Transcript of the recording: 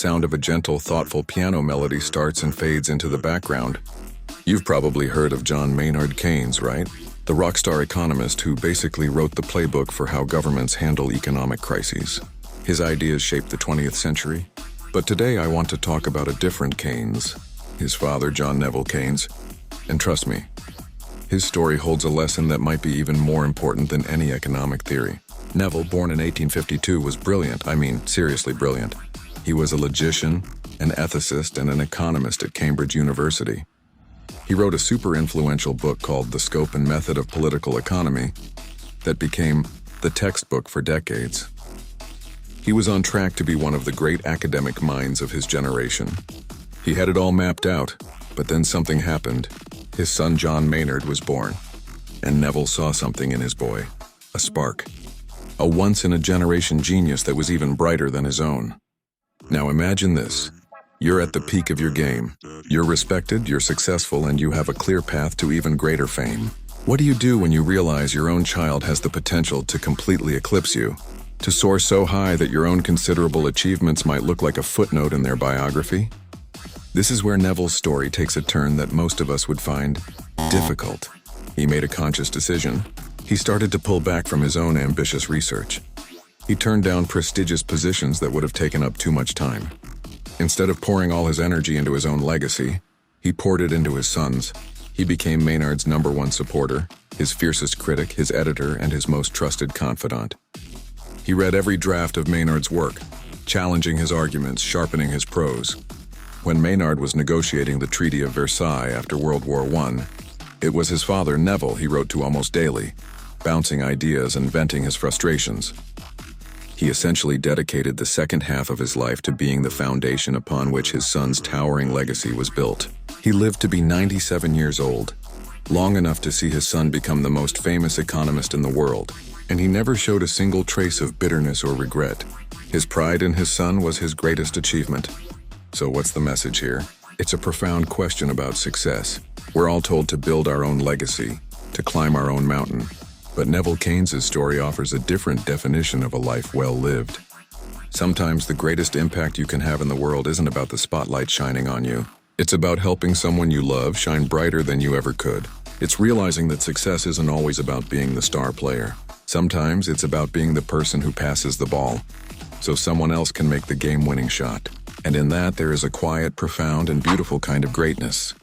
sound of a gentle, thoughtful piano melody starts and fades into the background. You've probably heard of John Maynard Keynes, right? The rock star economist who basically wrote the playbook for how governments handle economic crises. His ideas shaped the 20th century. But today I want to talk about a different Keynes, his father, John Neville Keynes. And trust me, his story holds a lesson that might be even more important than any economic theory. Neville, born in 1852, was brilliant. I mean, seriously brilliant. He was a logician, an ethicist, and an economist at Cambridge University. He wrote a super influential book called The Scope and Method of Political Economy that became the textbook for decades. He was on track to be one of the great academic minds of his generation. He had it all mapped out, but then something happened. His son John Maynard was born, and Neville saw something in his boy, a spark, a once-in-a-generation genius that was even brighter than his own. Now imagine this. You're at the peak of your game. You're respected, you're successful, and you have a clear path to even greater fame. What do you do when you realize your own child has the potential to completely eclipse you, to soar so high that your own considerable achievements might look like a footnote in their biography? This is where Neville's story takes a turn that most of us would find difficult. He made a conscious decision. He started to pull back from his own ambitious research. He turned down prestigious positions that would have taken up too much time. Instead of pouring all his energy into his own legacy, he poured it into his sons. He became Maynard's #1 supporter, his fiercest critic, his editor, and his most trusted confidant. He read every draft of Maynard's work, challenging his arguments, sharpening his prose. When Maynard was negotiating the Treaty of Versailles after World War I, it was his father, Neville, he wrote to almost daily, bouncing ideas and venting his frustrations. He essentially dedicated the second half of his life to being the foundation upon which his son's towering legacy was built. He lived to be 97 years old, long enough to see his son become the most famous economist in the world, and he never showed a single trace of bitterness or regret. His pride in his son was his greatest achievement. So what's the message here? It's a profound question about success. We're all told to build our own legacy, to climb our own mountain. But Neville Keynes' story offers a different definition of a life well lived. Sometimes the greatest impact you can have in the world isn't about the spotlight shining on you. It's about helping someone you love shine brighter than you ever could. It's realizing that success isn't always about being the star player. Sometimes it's about being the person who passes the ball, so someone else can make the game-winning shot. And in that, there is a quiet, profound, and beautiful kind of greatness.